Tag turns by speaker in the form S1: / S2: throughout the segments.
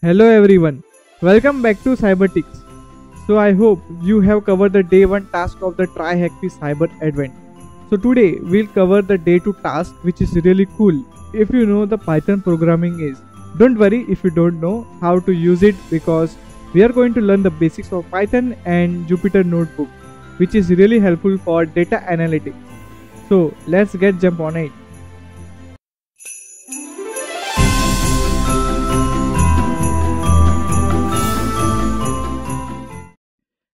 S1: Hello everyone, welcome back to Cybertix. So I hope you have covered the day 1 task of the TryHackMe Cyber Advent. So today we'll cover the day 2 task, which is really cool if you know the Python programming is. Don't worry if you don't know how to use it, because we are going to learn the basics of Python and Jupyter Notebook, which is really helpful for data analytics. So let's jump on it.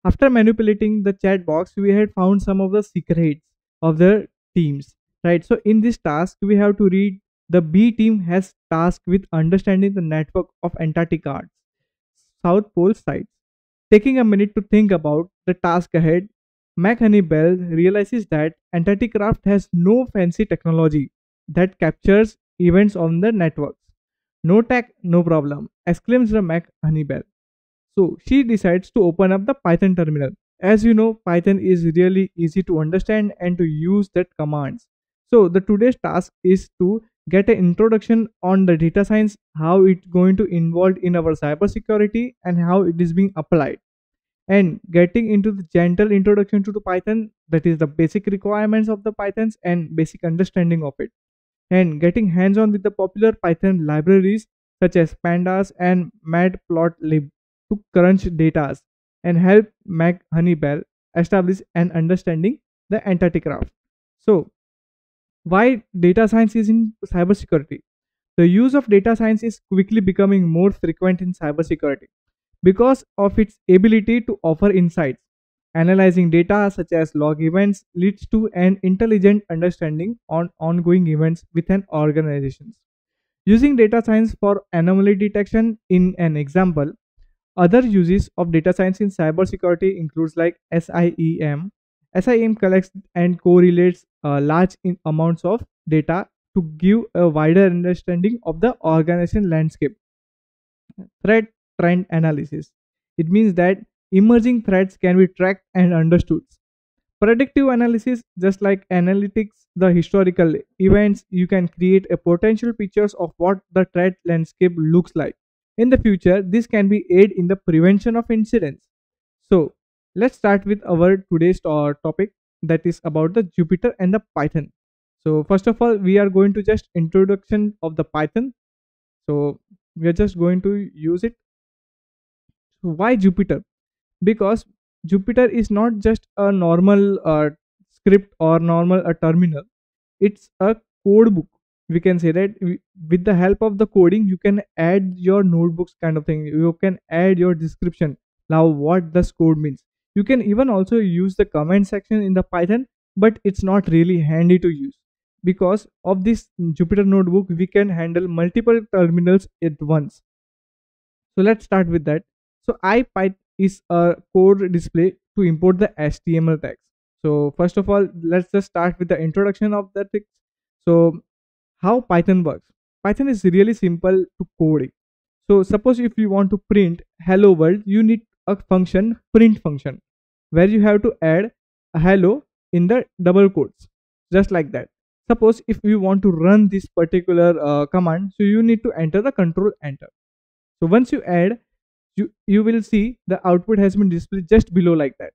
S1: After manipulating the chat box, we had found some of the secrets of the teams, right? So in this task, we have to read the B team has tasked with understanding the network of Antarctica's South Pole sites. Taking a minute to think about the task ahead, 𝑀𝙧𝒏 realizes that Antarcticraft has no fancy technology that captures events on the networks. No tech, no problem, exclaims the 𝑀𝙧𝒏. So she decides to open up the Python terminal. As you know, Python is really easy to understand and to use that commands. So the today's task is to get an introduction on the data science, how it's going to involve in our cybersecurity and how it is being applied. And getting into the gentle introduction to the Python, that is the basic requirements of the Pythons and basic understanding of it. And getting hands-on with the popular Python libraries such as pandas and matplotlib to crunch data and help 𝑀𝙧𝒏 establish an understanding the Antarcticraft. So why data science is in cybersecurity? The use of data science is quickly becoming more frequent in cybersecurity because of its ability to offer insights. Analyzing data such as log events leads to an intelligent understanding on ongoing events within organizations. Using data science for anomaly detection in an example, other uses of data science in cybersecurity includes like SIEM. SIEM collects and correlates large amounts of data to give a wider understanding of the organization landscape. Threat trend analysis. It means that emerging threats can be tracked and understood. Predictive analysis, just like analytics, the historical events, you can create a potential pictures of what the threat landscape looks like. In the future, this can be aid in the prevention of incidents. So let's start with our today's topic, that is about the Jupyter and the Python. So first of all, we are going to just introduction of the Python. So we are just going to use it. So why Jupyter? Because Jupyter is not just a normal script or normal terminal. It's a code book. We can say that with the help of the coding, you can add your notebooks kind of thing. You can add your description. Now, what this code means. You can even also use the comment section in the Python, but it's not really handy to use. Because of this Jupyter notebook, we can handle multiple terminals at once. So let's start with that. So IPython is a code display to import the HTML text. So first of all, let's just start with the introduction of the text. So how Python works. Python is really simple to code. So suppose if you want to print hello world, you need a function, print function, where you have to add a hello in the double quotes, just like that. Suppose if you want to run this particular command, so you need to enter the control enter. So once you add, you will see the output has been displayed just below like that.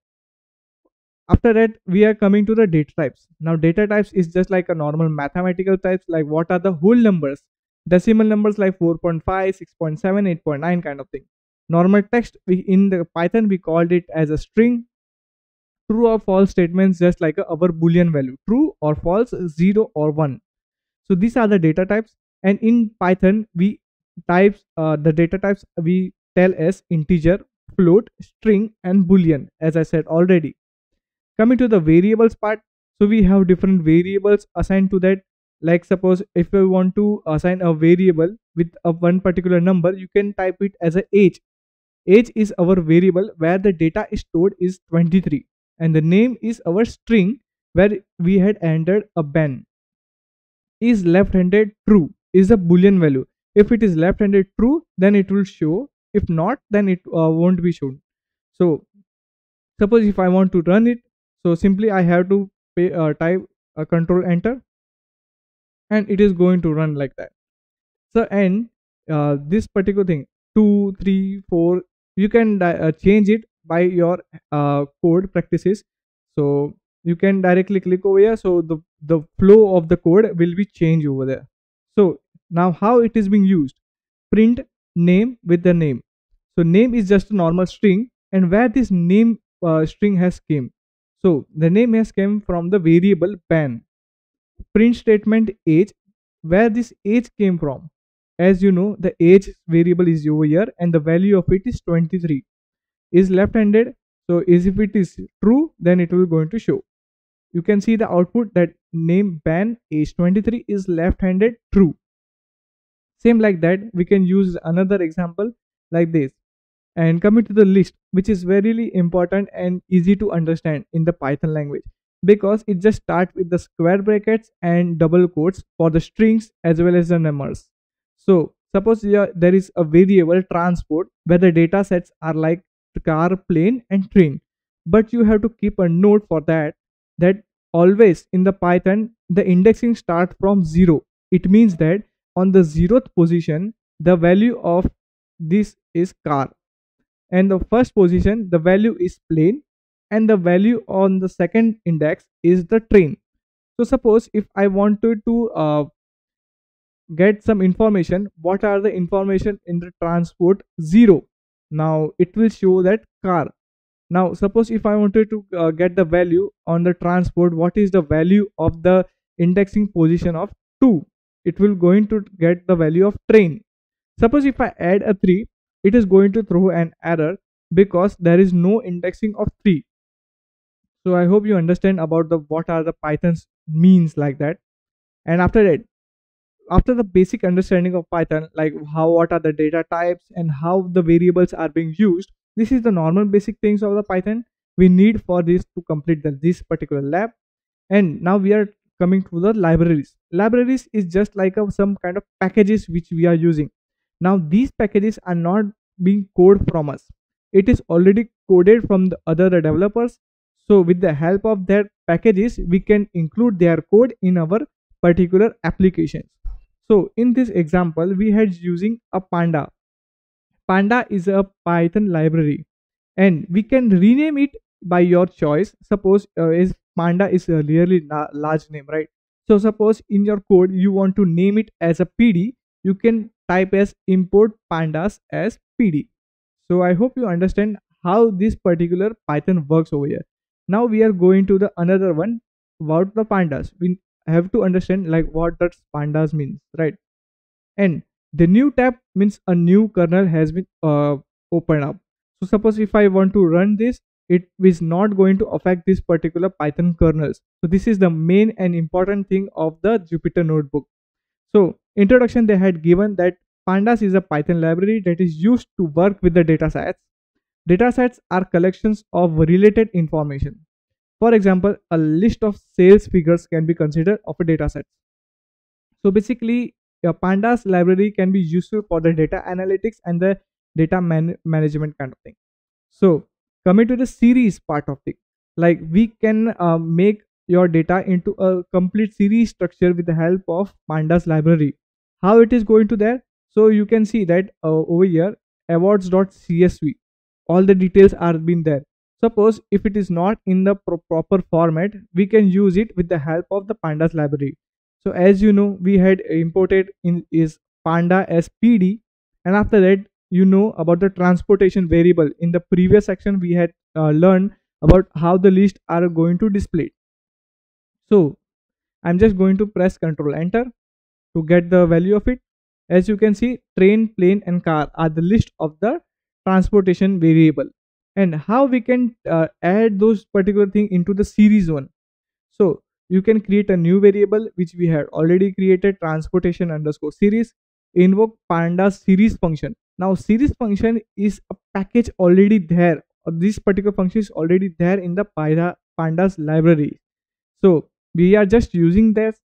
S1: After that, we are coming to the data types. Now data types is just like a normal mathematical types, like what are the whole numbers, decimal numbers like 4.5, 6.7, 8.9 kind of thing. Normal text, in the Python we called it as a string. True or false statements, just like our boolean value, true or false, 0 or 1. So these are the data types, and in Python we the data types we tell as integer, float, string and boolean, as I said already. Coming to the variables part, so we have different variables assigned to that. Like suppose if you want to assign a variable with a one particular number, you can type it as a age. Age is our variable where the data is stored is 23, and the name is our string where we had entered a Ben. Is left-handed true is a boolean value. If it is left-handed true, then it will show. If not, then it won't be shown. So suppose if I want to run it, so simply I have to type a control enter, and it is going to run like that. So and this particular thing, 2, 3, 4. You can change it by your code practices. So you can directly click over here, so the flow of the code will be changed over there. So now how it is being used: print name with the name. So name is just a normal string, and where this name string has came, so the name has came from the variable ban. Print statement age, where this age came from. As you know, the age variable is over here and the value of it is 23. Is left-handed, so is if it is true, then it will going to show. You can see the output that name ban age 23 is left-handed true. Same like that, we can use another example like this. And coming to the list, which is very important and easy to understand in the Python language, because it just starts with the square brackets and double quotes for the strings as well as the numbers. So suppose there is a variable transport where the data sets are like car, plane and train, but you have to keep a note for that always in the Python the indexing starts from 0. It means that on the 0th position the value of this is car, and the first position the value is plane, and the value on the second index is the train. So suppose if I wanted to get some information, what are the information in the transport 0, now it will show that car. Now suppose if I wanted to get the value on the transport, what is the value of the indexing position of 2, it will going to get the value of train. Suppose if I add a 3, it is going to throw an error because there is no indexing of 3. So I hope you understand about the what are the Python's means like that. And after that, after the basic understanding of Python, like how what are the data types and how the variables are being used, this is the normal basic things of the Python we need for this to complete this particular lab. And now we are coming to the libraries. Libraries is just like some kind of packages which we are using. Now these packages are not being coded from us, it is already coded from the other developers. So with the help of their packages we can include their code in our particular applications. So in this example we had using a panda. Panda is a Python library and we can rename it by your choice. Suppose is panda is a really large name, right? So suppose in your code you want to name it as a pd, you can type as import pandas as pd. So I hope you understand how this particular Python works over here. Now we are going to the another one about the pandas. We have to understand like what that pandas means, right? And the new tab means a new kernel has been opened up. So suppose if I want to run this, it is not going to affect this particular Python kernels. So this is the main and important thing of the Jupyter notebook. So introduction, they had given that pandas is a Python library that is used to work with the datasets. Datasets are collections of related information. For example, a list of sales figures can be considered of a dataset. So basically, a pandas library can be useful for the data analytics and the data management kind of thing. So coming to the series part of it, like we can make your data into a complete series structure with the help of pandas library. How it is going to there? So you can see that over here awards.csv, all the details are been there. Suppose if it is not in the proper format, we can use it with the help of the pandas library. So as you know, we had imported in is panda as pd, and after that you know about the transportation variable. In the previous section we had learned about how the list are going to display. So I'm just going to press Ctrl Enter to get the value of it. As you can see, train, plane and car are the list of the transportation variable. And how we can add those particular thing into the series one. So you can create a new variable which we had already created, transportation underscore series, invoke pandas series function. Now series function is a package already there, or this particular function is already there in the pandas library. So we are just using that.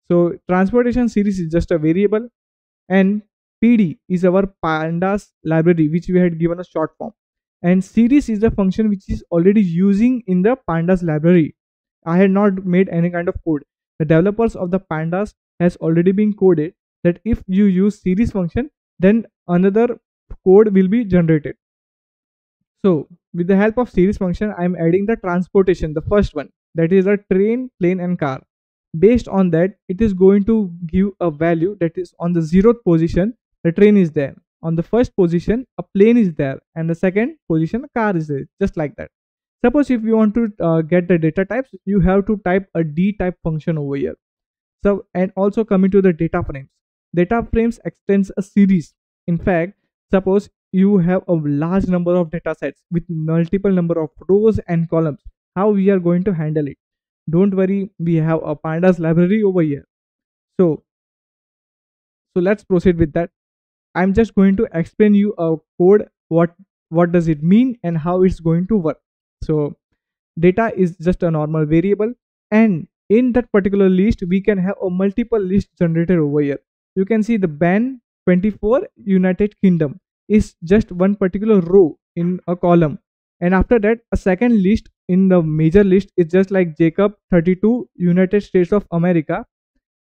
S1: So transportation series is just a variable, and pd is our pandas library which we had given a short form, and series is the function which is already using in the pandas library. I had not made any kind of code. The developers of the pandas has already been coded that if you use series function, then another code will be generated. So with the help of series function, I am adding the transportation, the first one, that is a train, plane and car. Based on that, it is going to give a value that is on the 0th position, the train is there. On the first position, a plane is there, and the second position, a car is there, just like that. Suppose if you want to get the data types, you have to type a D type function over here. So, and also coming to the data frames. Data frames extends a series. In fact, suppose you have a large number of data sets with multiple number of rows and columns. How we are going to handle it? Don't worry, we have a pandas library over here. So, let's proceed with that. I'm just going to explain you a code, what does it mean and how it's going to work. So data is just a normal variable, and in that particular list we can have a multiple list generated over here. You can see the ban 24 United Kingdom is just one particular row in a column, and after that a second list in the major list is just like Jacob 32 United States of America,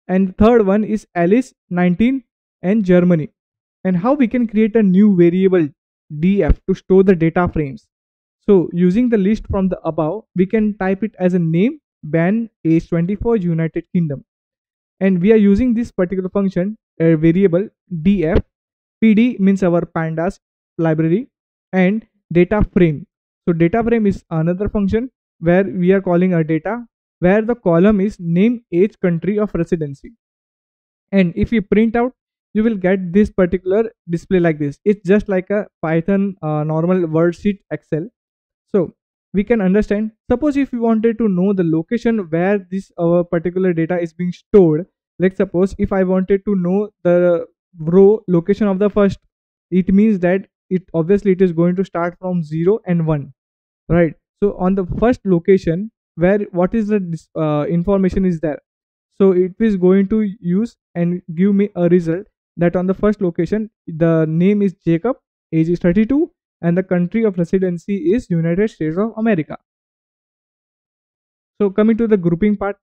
S1: and third one is Alice 19 and Germany. And how we can create a new variable df to store the data frames. So using the list from the above, we can type it as a name ban age 24 United Kingdom, and we are using this particular function, a variable df. PD means our pandas library, and data frame. So data frame is another function where we are calling a data, where the column is name, age, country of residency. And if you print out, you will get this particular display like this. It's just like a Python normal worksheet Excel. So we can understand, suppose if you wanted to know the location where this particular data is being stored, like suppose if I wanted to know the row location of the first, it means that it obviously it is going to start from 0 and 1, right? So on the first location, where what is the information is there, so it is going to use and give me a result that on the first location the name is Jacob, age is 32, and the country of residency is United States of America. So coming to the grouping part,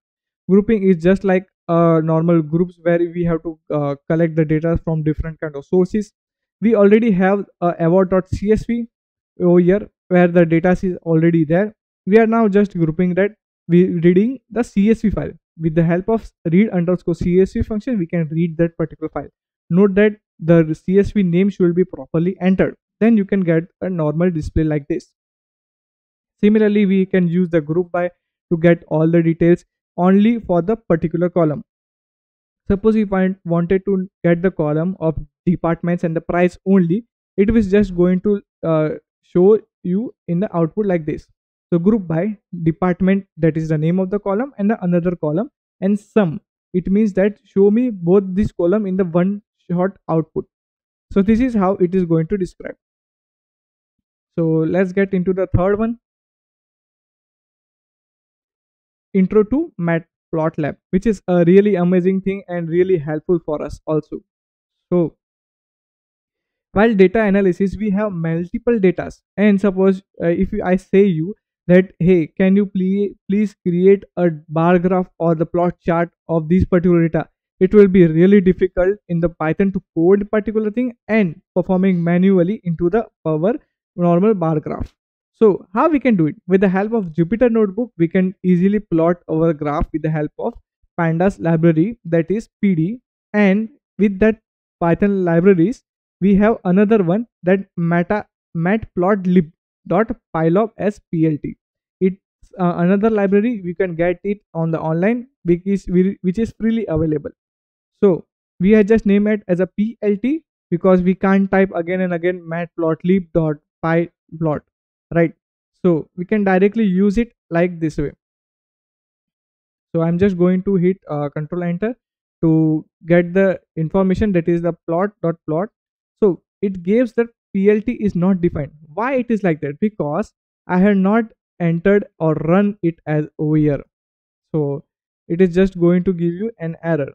S1: grouping is just like normal groups where we have to collect the data from different kind of sources. We already have award.csv over here where the data is already there. We are now just grouping that, we reading the csv file. With the help of read_csv function, we can read that particular file. Note that the csv name should be properly entered, then you can get a normal display like this. Similarly, we can use the group by to get all the details only for the particular column. Suppose if I wanted to get the column of departments and the price only, it was just going to show you in the output like this. So group by department, that is the name of the column, and the another column, and sum, it means that show me both this column in the one shot output. So this is how it is going to describe. So let's get into the third one, intro to matplotlib, which is a really amazing thing and really helpful for us also. So while data analysis, we have multiple data, and suppose if I say you that, hey, can you please create a bar graph or the plot chart of this particular data, it will be really difficult in the Python to code particular thing and performing manually into the our normal bar graph. So how we can do it? With the help of Jupyter notebook, we can easily plot our graph with the help of pandas library, that is PD. And with that Python libraries, we have another one, that matplotlib.pylab_splt. It's another library, we can get it on the online, which is freely available. So we have just named it as a plt because we can't type again and again matplotlib.pyplot, right? So we can directly use it like this way. So I'm just going to hit control enter to get the information, that is the plot.plot. So it gives that plt is not defined. Why it is like that? Because I have not entered or run it as over here. So it is just going to give you an error.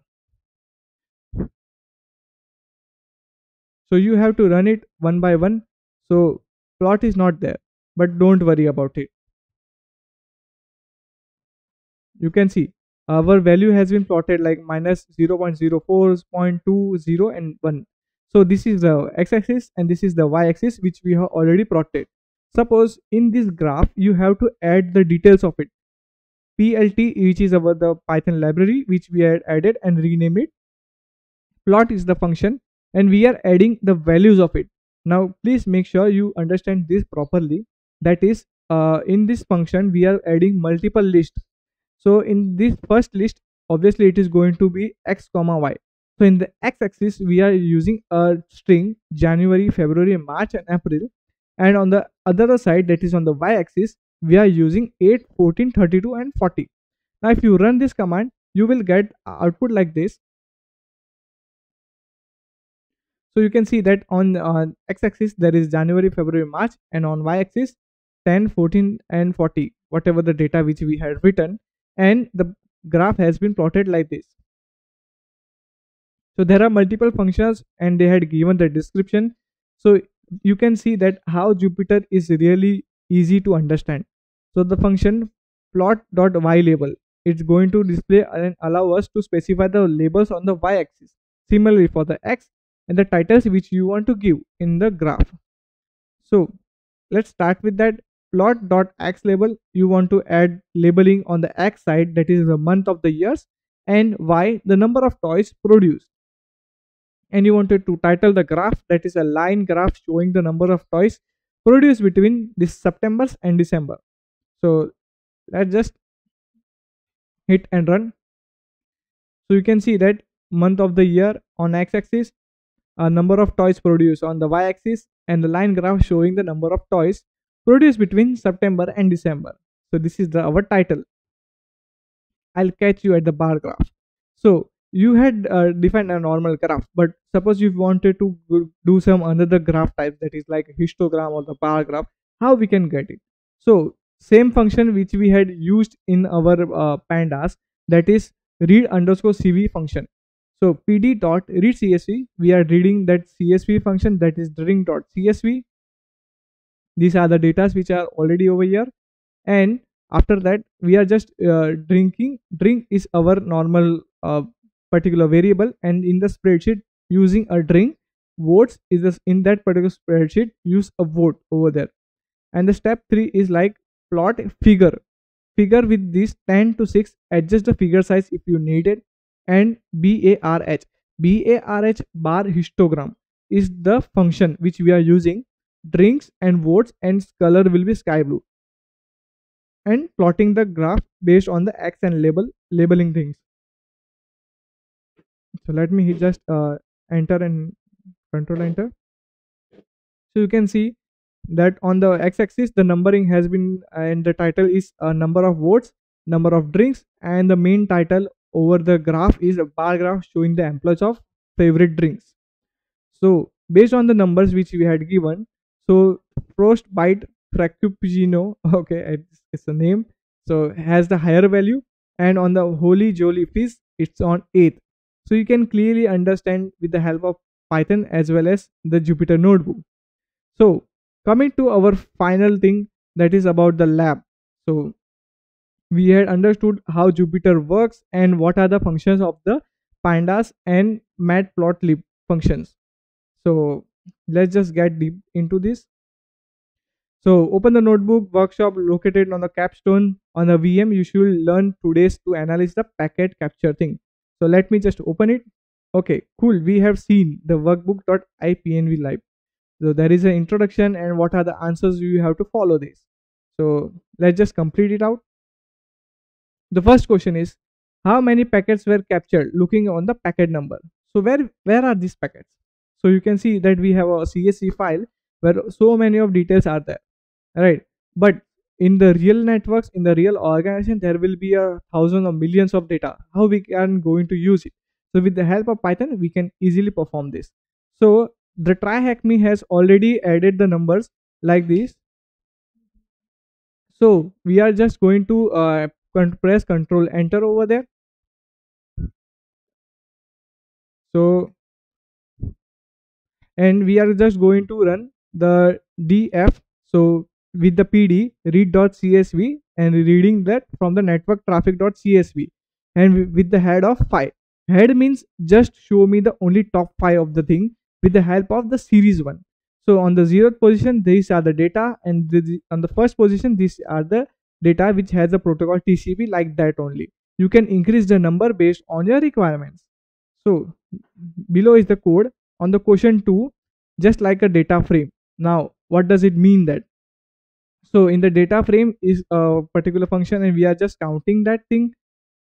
S1: So you have to run it one by one. So plot is not there, but don't worry about it. You can see our value has been plotted like minus 0.04, 0.20 and 1. So this is the x-axis and this is the y-axis which we have already plotted. Suppose in this graph you have to add the details of it. PLT, which is our the Python library which we had added and rename it. Plot is the function and we are adding the values of it. Now please make sure you understand this properly. That is, in this function we are adding multiple lists. So in this first list, obviously it is going to be x comma y. So in the x-axis we are using a string January, February, March and April, and on the other side, that is on the y-axis, we are using 8, 14, 32 and 40. Now if you run this command, you will get output like this. So you can see that on x-axis there is January, February, March, and on y-axis 10, 14 and 40, whatever the data which we had written, and the graph has been plotted like this. So there are multiple functions and they had given the description. So you can see that how Jupyter is really easy to understand. So the function plot.ylabel, it's going to display and allow us to specify the labels on the y-axis. Similarly for the x, and the titles which you want to give in the graph. So let's start with that. Plot.x-label, you want to add labeling on the x side, that is the month of the years, and y, the number of toys produced. And you wanted to title the graph, that is a line graph showing the number of toys produced between this September and December. So let's just hit and run. So you can see that month of the year on x-axis, number of toys produced on the y-axis, and the line graph showing the number of toys produced between September and December. So this is our title. I'll catch you at the bar graph. So you had defined a normal graph, but suppose you wanted to do some another graph type, that is like histogram or the bar graph, how we can get it? So same function which we had used in our pandas, that is read_cv function. So pd.readCSV, we are reading that CSV function, that is drink.csv. These are the data which are already over here, and after that we are just drinking. Drink is our normal particular variable, and in the spreadsheet using a drink. Votes is this, in that particular spreadsheet use a vote over there. And the step 3 is like plot figure with this 10 to 6, adjust the figure size if you need it, and bar bar histogram is the function which we are using. Drinks and votes and color will be sky blue, and plotting the graph based on the x and labeling things. So let me just enter and control enter. So you can see that on the x-axis the numbering has been, and the title is number of votes, number of drinks, and the main title over the graph is a bar graph showing the employees of favorite drinks. So based on the numbers which we had given, so frostbite frappuccino, okay, it's the name, so has the higher value, and on the holy jolly fish it's on 8th. So you can clearly understand with the help of Python as well as the Jupyter notebook. So coming to our final thing, that is about the lab. So we had understood how Jupyter works and what are the functions of the pandas and matplotlib functions. So let's just get deep into this. So open the notebook workshop located on the capstone on the VM. You should learn today's to analyze the packet capture thing. So let me just open it. Okay, cool. We have seen the workbook.ipnv live. So there is an introduction and what are the answers you have to follow this. So let's just complete it out. The first question is, how many packets were captured looking on the packet number? So where are these packets? So you can see that we have a CSV file where so many of details are there, right? But in the real networks, in the real organization, there will be a thousands or millions of data. How we can going to use it? So with the help of Python, we can easily perform this. So the TryHackMe has already added the numbers like this. So we are just going to press Control Enter over there. So and we are just going to run the df. So with the pd read.csv and reading that from the network traffic.csv, and with the head of 5. Head means just show me the only top 5 of the thing with the help of the series one. So on the 0th position, these are the data, and on the first position, these are the data which has a protocol TCP, like that only. You can increase the number based on your requirements. So below is the code on the question 2, just like a data frame. Now what does it mean that? So in the data frame is a particular function, and we are just counting that thing.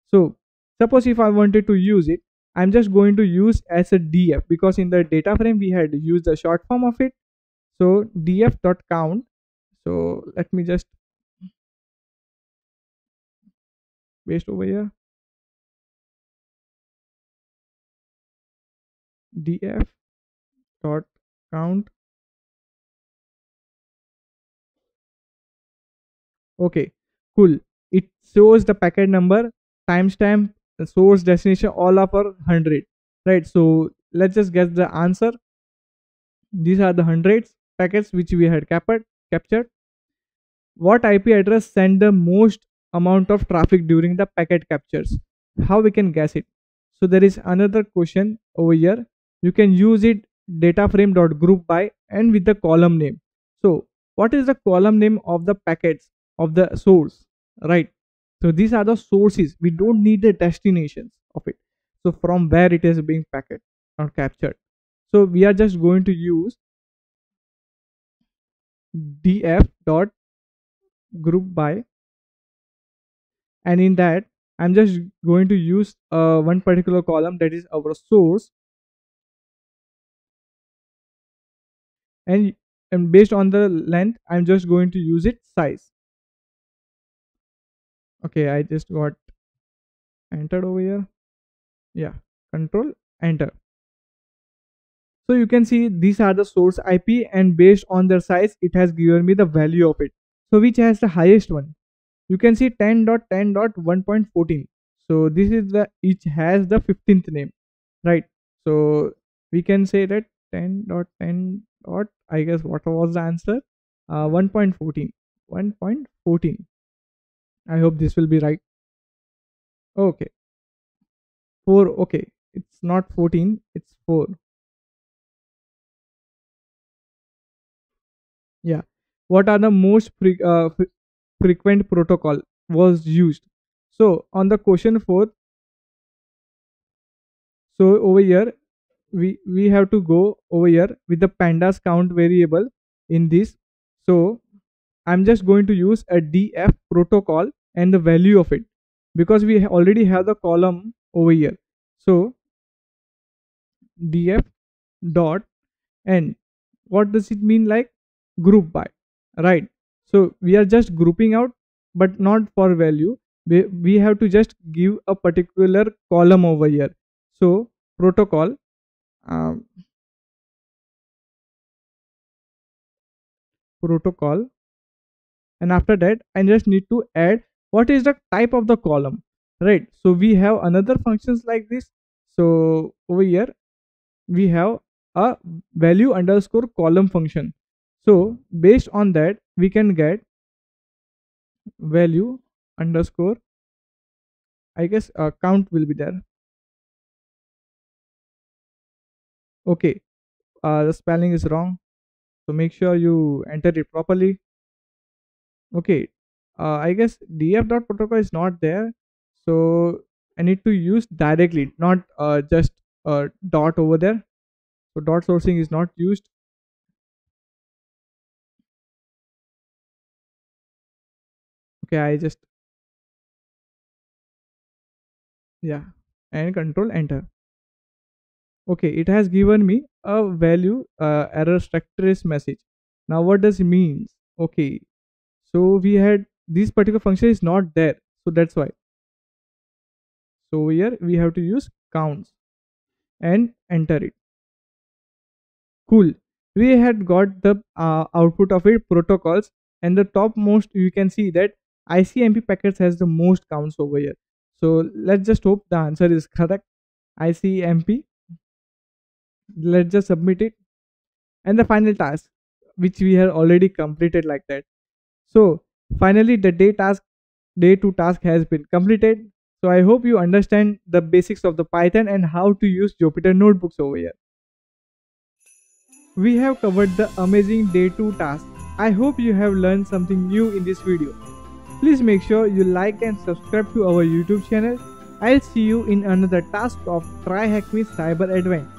S1: So suppose if I wanted to use it, I'm just going to use as a df, because in the data frame we had used the short form of it. So df.count. So let me just paste over here, df.count. Okay, cool. It shows the packet number, timestamp, the source, destination, all of our 100. Right. So let's just get the answer. These are the hundreds packets which we had captured. What IP address send the most amount of traffic during the packet captures? How we can guess it? So there is another question over here. You can use it data frame dot group by and with the column name. So what is the column name of the packets of the source? Right. So these are the sources. We don't need the destinations of it. So from where it is being packet or captured. So we are just going to use df dot group by, and in that I'm just going to use one particular column, that is our source, and based on the length I'm just going to use it size. Okay, I just got entered over here. Yeah, control enter. So you can see these are the source IP, and based on their size it has given me the value of it. So which has the highest one? You can see 10.10.1.14. So this is the, each has the 15th name, right? So we can say that 10.10 dot, I guess what was the answer, 1.14. 1.14. I hope this will be right. Okay, 4. Okay, it's not 14, it's 4. Yeah. What are the most frequent protocol was used? So on the question 4, so over here we have to go over here with the pandas count variable in this. So I'm just going to use a df protocol and the value of it, because we already have the column over here. So df dot, and what does it mean, like group by, right? So we are just grouping out, but not for value. We have to just give a particular column over here. So protocol, um, protocol, and after that I just need to add what is the type of the column, right? So we have another functions like this. So over here we have a value underscore column function. So based on that we can get value underscore, I guess count will be there. Okay, the spelling is wrong, so make sure you enter it properly. Okay, I guess df dot protocol is not there, so I need to use directly, not just dot over there. So dot sourcing is not used. Okay, I just, yeah, and control enter. Okay, it has given me a value error structure message. Now what does it mean? Okay, so we had this particular function is not there, so that's why. So here we have to use counts and enter it. Cool. We had got the output of it protocols, and the topmost you can see that ICMP packets has the most counts over here. So let's just hope the answer is correct. ICMP. Let's just submit it, and the final task, which we have already completed like that. So finally, the day 2 task has been completed. So I hope you understand the basics of the Python and how to use Jupyter notebooks over here. we have covered the amazing day 2 task. I hope you have learned something new in this video. Please make sure you like and subscribe to our YouTube channel. I'll see you in another task of TryHackMe Cyber Advanced.